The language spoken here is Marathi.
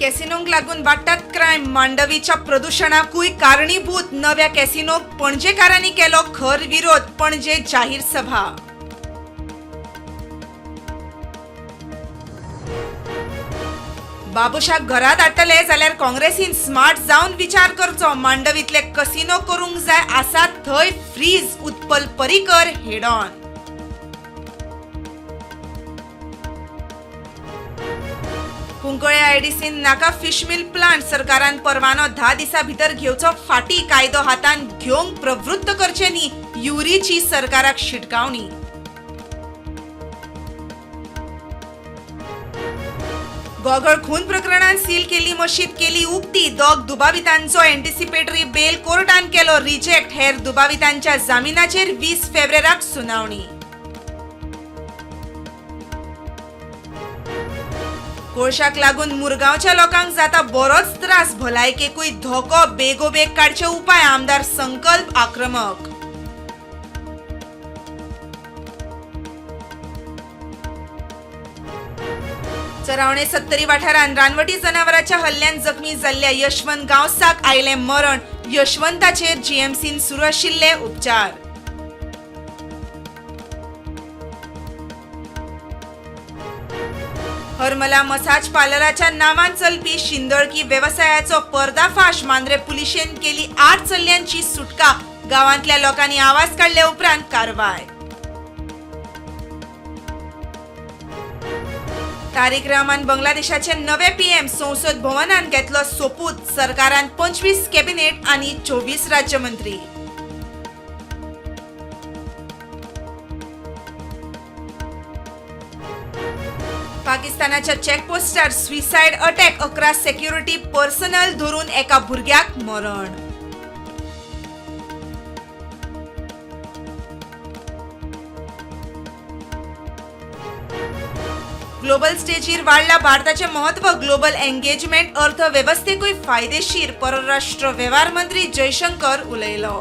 कॅसिनोंक लागून वाडटात क्रायम. मांडवीच्या प्रदूषणाकूय कारणीभूत नव्या कॅसिनोक पणजेकारांनी केलो खर विरोध. पणजे जाहीर सभा. बाबुशाक घरात हाडटले जाल्यार काँग्रेसीन स्मार्ट जावन विचार करचो. मांडवीतले कसिनो करूंक जाय आसात थंय freeze. Utpal Parrikar head on. कुंकळे आयडीसीन नाका फिश मिल प्लांट. सरकारान परवानो 10 दिसा भितर घेवचो फाटी. कायदो हातान घेवंक प्रवृत्त करचे न्ही. युरीची सरकाराक शिटकावणी. गोगळ खून प्रकरणात सील केली मशीद केली उक्ती. दोग दुबावितांचो एंटिसिपेटरी बेल कोर्टान केलो रिजेक्ट. हेर दुबावितांच्या जामिनाचेर 20 फेब्रुवारीक सुनावणी. कोळशाक लागून मुरगांवच्या लोकांक जाता बरोच त्रास. भलायकेकूय धोको. बेगोबेग काडचे उपाय. आमदार संकल्प आक्रमक. चरावणे 70 वाठारांत रानवटी जनावरांच्या हल्ल्यान जखमी जाल्ल्या यशवंत गांवसाक आयले मरण. यशवंताचेर जीएमसीन सुरू आशिल्ले उपचार. हरमला मसाज पार्लराच्या नावान चलपी शिंदळकी व्यवसायाचो पर्दाफाश. मांद्रे पुलिशेन केली 8 चल्ल्यांची सुटका. गावांतल्या लोकांनी आवाज काढले उपरांत कारवाय. तारिक रहमान बांगलादेशाचे नवे पीएम. संसद भवनान घेतलो सोपूत. सरकारान 25 कॅबिनेट आनी 24 राज्यमंत्री. पाकिस्तानाच्या चेकपोस्टार सुसायड अटॅक. 11 सेक्युरिटी पर्सनल धरून एका भुरग्याक मरण. ग्लोबल स्टेजीर वाढला भारताचे महत्व. ग्लोबल एंगेजमेंट अर्थव्यवस्थेकूय फायदेशीर. परराष्ट्र वेव्हार मंत्री जयशंकर उलयलो.